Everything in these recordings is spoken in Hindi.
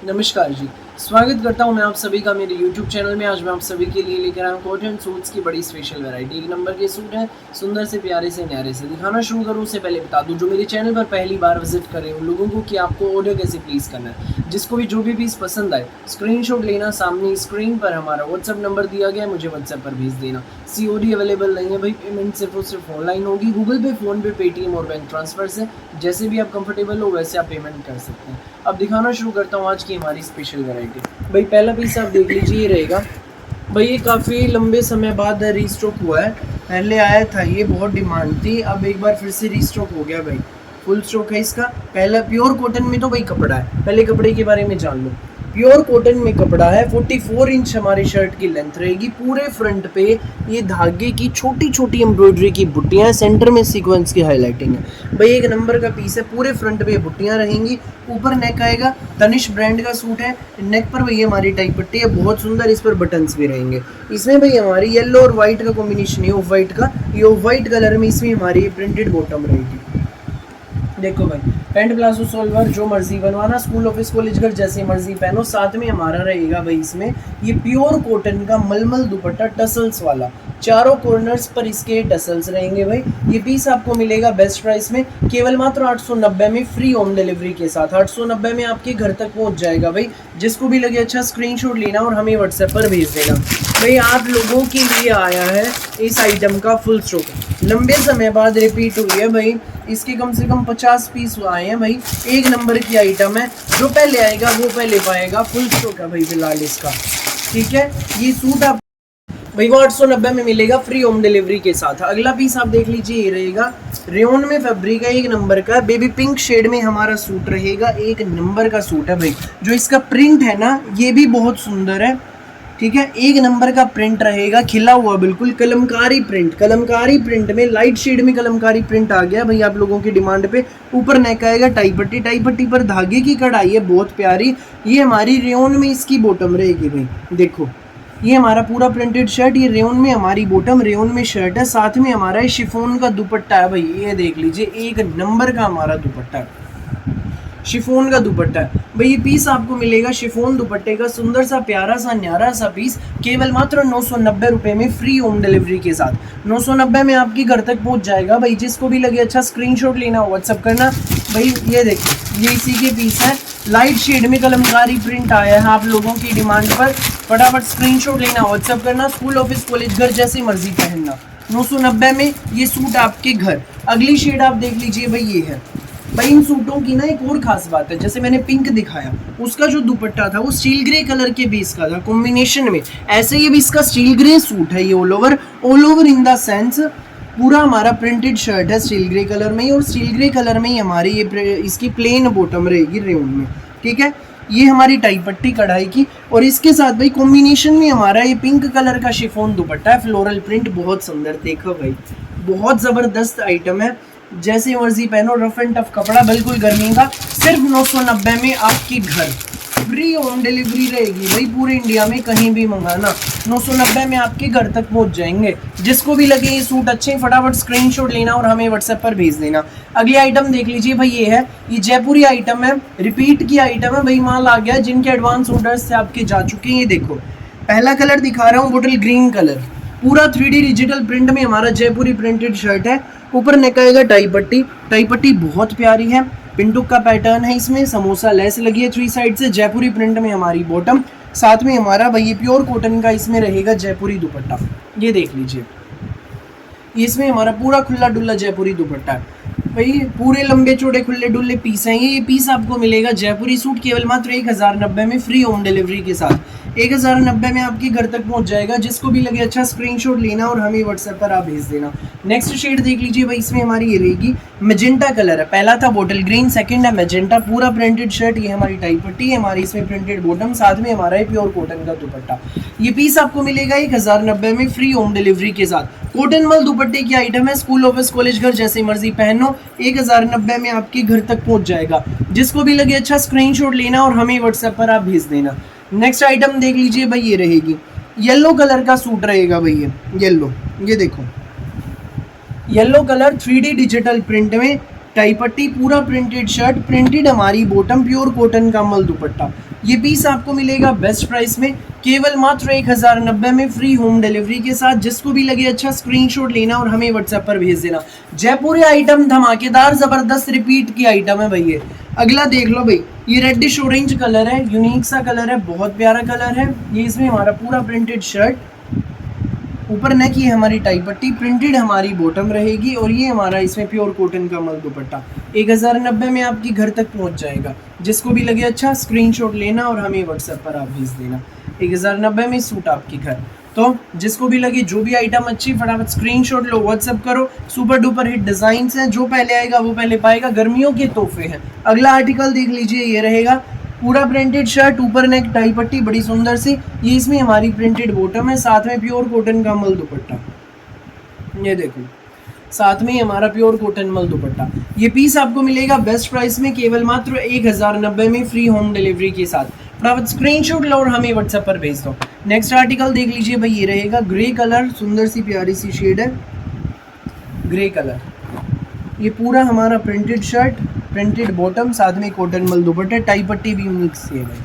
नमस्कार जी, स्वागत करता हूं मैं आप सभी का मेरे YouTube चैनल में। आज मैं आप सभी के लिए लेकर आया हूं कॉटन सूट्स की बड़ी स्पेशल वैरायटी। एक नंबर के सूट हैं, सुंदर से प्यारे से न्यारे से। दिखाना शुरू करूं उससे पहले बता दूं, जो मेरे चैनल पर पहली बार विजिट कर रहे हैं उन लोगों को कि आपको ऑर्डर कैसे प्लेस करना है। जिसको भी जो भी पीस पसंद आए स्क्रीनशॉट लेना, सामने स्क्रीन पर हमारा व्हाट्सअप नंबर दिया गया है, मुझे व्हाट्सएप पर भेज देना। COD अवेलेबल नहीं है भाई, पेमेंट सिर्फ और सिर्फ ऑनलाइन होगी। गूगल पे, फ़ोन पे, पेटीएम और बैंक ट्रांसफ़र से जैसे भी आप कंफर्टेबल हो वैसे आप पेमेंट कर सकते हैं। अब दिखाना शुरू करता हूँ आज की हमारी स्पेशल वैरायटी। भाई पहला पीस आप देख लीजिए, ये रहेगा। भाई ये काफ़ी लंबे समय बाद रीस्टॉक हुआ है। पहले आया था, ये बहुत डिमांड थी, अब एक बार फिर से रीस्टॉक हो गया भाई। फुल स्टॉक है इसका। पहला प्योर कॉटन में तो भाई कपड़ा है, पहले कपड़े के बारे में जान लो। प्योर कॉटन में कपड़ा है, 44 इंच हमारी शर्ट की लेंथ रहेगी। पूरे फ्रंट पे ये धागे की छोटी छोटी एम्ब्रॉयडरी की बुट्टियाँ, सेंटर में सीक्वेंस की हाईलाइटिंग है। भाई एक नंबर का पीस है, पूरे फ्रंट पे बुट्टियाँ रहेंगी। ऊपर नेक आएगा, तनिष्क ब्रांड का सूट है। नेक पर भैया हमारी टाइप पट्टी है, बहुत सुंदर, इस पर बटन्स भी रहेंगे। इसमें भाई हमारी येलो और व्हाइट का कॉम्बिनेशन है, ऑफ व्हाइट का। ये ऑफ व्हाइट कलर में इसमें हमारी प्रिंटेड बॉटम रहेगी। देखो भाई, पैंट प्लाजो सोल्वर जो मर्जी बनवाना, स्कूल ऑफिस कॉलेज घर जैसे मर्जी पहनो। साथ में हमारा रहेगा भाई इसमें ये प्योर कॉटन का मलमल दुपट्टा, टसल्स वाला। चारों कॉर्नर्स पर इसके टसल्स रहेंगे भाई। ये पीस आपको मिलेगा बेस्ट प्राइस में, केवल मात्र 890 में, फ्री होम डिलीवरी के साथ। 890 में आपके घर तक पहुंच जाएगा भाई। जिसको भी लगे अच्छा स्क्रीनशॉट लेना और हमें व्हाट्सएप पर भेज देना। भाई आप लोगों के लिए आया है इस आइटम का फुल स्टॉक, लंबे समय बाद रिपीट हुई है भाई। इसके कम से कम 50 पीस आए हैं भाई। एक नंबर की आइटम है, जो पहले आएगा वो पहले पाएगा। फुल स्टॉक है भाई फिलहाल इसका, ठीक है। ये सूट आप भाई वो 890 में मिलेगा, फ्री होम डिलीवरी के साथ। अगला पीस आप देख लीजिए, ये रहेगा रेयन में फैब्रिक है, एक नंबर का बेबी पिंक शेड में हमारा सूट रहेगा। एक नंबर का सूट है भाई। जो इसका प्रिंट है ना, ये भी बहुत सुंदर है, ठीक है। एक नंबर का प्रिंट रहेगा, खिला हुआ बिल्कुल कलमकारी प्रिंट। कलमकारी प्रिंट में लाइट शेड में कलमकारी प्रिंट आ गया भाई आप लोगों की डिमांड पे। ऊपर नेक आएगा टाई पट्टी, टाई पट्टी पर धागे की कढ़ाई है बहुत प्यारी। ये हमारी रेयन में इसकी बॉटम रहेगी भाई। देखो ये हमारा पूरा प्रिंटेड शर्ट, ये रेयन में हमारी बॉटम, रेयन में शर्ट है। साथ में हमारा शिफॉन का दुपट्टा है भाई। ये देख लीजिए, एक नंबर का हमारा दुपट्टा है, शिफॉन का दुपट्टा है भाई। ये पीस आपको मिलेगा शिफॉन दुपट्टे का, सुंदर सा प्यारा सा न्यारा सा पीस, केवल मात्र 990 रुपये में, फ्री होम डिलीवरी के साथ। 990 में आपके घर तक पहुंच जाएगा भाई। जिसको भी लगे अच्छा स्क्रीनशॉट लेना, व्हाट्सअप करना भाई। ये देखिए, ये इसी के पीस है, लाइट शेड में कलमकारी प्रिंट आया है आप लोगों की डिमांड पर। फटाफट स्क्रीनशॉट लेना, व्हाट्सअप करना। स्कूल ऑफिस कॉलेज घर जैसे मर्जी पहनना। 990 में ये सूट आपके घर। अगली शेड आप देख लीजिए भाई, ये है भाई। इन सूटों की ना एक और खास बात है, जैसे मैंने पिंक दिखाया, उसका जो दुपट्टा था वो स्टील ग्रे कलर के बेस का था कॉम्बिनेशन में। ऐसे ये भी इसका स्टील ग्रे सूट है। ये all over in the sense पूरा हमारा प्रिंटेड शर्ट है स्टील ग्रे कलर में ही, और स्टील ग्रे कलर में ही हमारी ये इसकी प्लेन बॉटम रहेगी रेयन में, ठीक है। ये हमारी टाई पट्टी कढ़ाई की, और इसके साथ भाई कॉम्बिनेशन में हमारा ये पिंक कलर का शिफॉन दुपट्टा है, फ्लोरल प्रिंट, बहुत सुंदर। देखो भाई, बहुत ज़बरदस्त आइटम है, जैसे मर्जी पहनो, रफ एंड टफ कपड़ा, बिल्कुल गर्मी का। सिर्फ 990 में आपके घर, फ्री होम डिलीवरी रहेगी भाई, पूरे इंडिया में कहीं भी मंगाना। 990 में आपके घर तक पहुंच जाएंगे। जिसको भी लगे ये सूट अच्छे, फटाफट स्क्रीनशॉट लेना और हमें व्हाट्सएप पर भेज देना। अगली आइटम देख लीजिए भाई, ये है, ये जयपुरी आइटम है, रिपीट की आइटम है भाई। माल आ गया, जिनके एडवांस ऑर्डर्स से आपके जा चुके हैं। ये देखो, पहला कलर दिखा रहा हूँ, बोटल ग्रीन कलर, पूरा 3D डिजिटल प्रिंट में हमारा जयपुरी प्रिंटेड शर्ट है। ऊपर नेक आएगा टाई पट्टी, टाई पट्टी बहुत प्यारी है, पिंटुक का पैटर्न है इसमें, समोसा लेस लगी है 3 साइड से। जयपुरी प्रिंट में हमारी बॉटम, साथ में हमारा भाई प्योर कॉटन का इसमें रहेगा जयपुरी दुपट्टा। ये देख लीजिए, इसमें हमारा पूरा खुला डुल्ला जयपुरी दुपट्टा है भाई। पूरे लंबे चौड़े खुले डुल्ले पीस हैं ये पीस आपको मिलेगा जयपुरी सूट, केवल मात्र 1090 में, फ्री होम डिलीवरी के साथ। 1090 में आपके घर तक पहुंच जाएगा। जिसको भी लगे अच्छा स्क्रीनशॉट लेना और हमें व्हाट्सएप पर आप भेज देना। नेक्स्ट शेड देख लीजिए भाई, इसमें हमारी ये रहेगी मैजेंटा कलर है। पहला था बॉटल ग्रीन, सेकंड है मैजेंटा, पूरा प्रिंटेड शर्ट। ये हमारी टाई पट्टी है, हमारी इसमें प्रिंटेड बॉटम, साथ में हमारा प्योर कॉटन का दुपट्टा। ये पीस आपको मिलेगा 1090 में, फ्री होम डिलीवरी के साथ। कॉटन मल दुपट्टे की आइटम है, स्कूल ऑफिस कॉलेज घर जैसे मर्जी पहनो। 1090 में आपके घर तक पहुंच जाएगा। जिसको भी लगे अच्छा स्क्रीनशॉट लेना और हमें व्हाट्सएप पर आप भेज देना। नेक्स्ट आइटम देख लीजिए भाई, ये रहेगी येलो कलर का सूट रहेगा भाई। ये येलो, ये देखो yellow colour 3D digital print में, टाई पट्टी, पूरा प्रिंटेड शर्ट, प्रिंटेड हमारी बॉटम, प्योर कॉटन का मल दुपट्टा। ये पीस आपको मिलेगा बेस्ट प्राइस में, केवल मात्र 1090 में, फ्री होम डिलीवरी के साथ। जिसको भी लगे अच्छा स्क्रीनशॉट लेना और हमें व्हाट्सएप पर भेज देना। जयपुरी आइटम धमाकेदार जबरदस्त रिपीट की आइटम है भाई ये। अगला देख लो भाई, ये रेडिश ऑरेंज कलर है, यूनिक सा कलर है, बहुत प्यारा कलर है। ये इसमें हमारा पूरा प्रिंटेड शर्ट, ऊपर नेक ये हमारी टाई पट्टी, प्रिंटेड हमारी बॉटम रहेगी और ये हमारा इसमें प्योर कॉटन का मल दुपट्टा 1090 में आपकी घर तक पहुंच जाएगा। जिसको भी लगे अच्छा स्क्रीनशॉट लेना और हमें व्हाट्सएप पर आप भेज देना। 1090 में सूट आपके घर। तो जिसको भी लगे जो भी आइटम अच्छी, फटाफट स्क्रीनशॉट लो, व्हाट्सएप करो। सुपर डुपर हिट डिज़ाइंस हैं, जो पहले आएगा वो पहले पाएगा। गर्मियों के तोहफे हैं। अगला आर्टिकल देख लीजिए, ये रहेगा पूरा प्रिंटेड शर्ट, ऊपर नेक टाई पट्टी बड़ी सुंदर सी। ये इसमें हमारी प्रिंटेड बॉटम है, साथ में प्योर कॉटन का मल दुपट्टा। ये देखो, साथ में हमारा प्योर कॉटन मल दुपट्टा। ये पीस आपको मिलेगा बेस्ट प्राइस में, केवल मात्र 1090 में, फ्री होम डिलीवरी के साथ। फटाफट स्क्रीनशॉट लो और हमें व्हाट्सएप पर भेज दो। नेक्स्ट आर्टिकल देख लीजिए भाई, ये रहेगा ग्रे कलर, सुंदर सी प्यारी सी शेड है ग्रे कलर। ये पूरा हमारा प्रिंटेड शर्ट, प्रिंटेड बॉटम, साथ में कॉटन मल दुपट्टा, टाई पट्टी भी यूनिक सी है भाई।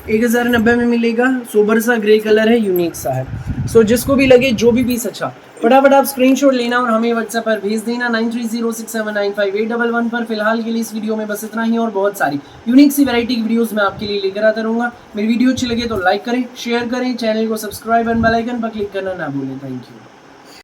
1090 में मिलेगा। सोबर सा ग्रे कलर है, यूनिक सा है। सो जिसको भी लगे जो भी पीस अच्छा, फटाफट आप स्क्रीनशॉट लेना और हमें व्हाट्सएप पर भेज देना 9306795811 पर। फिलहाल के लिए इस वीडियो में बस इतना ही, और बहुत सारी यूनिक सी वैरायटी की वीडियोस मैं आपके लिए लेकर आता रहूँगा। मेरी वीडियो अच्छी लगे तो लाइक करें, शेयर करें, चैनल को सब्सक्राइब एंड बेल आइकन पर क्लिक करना ना भूलें। Thank you.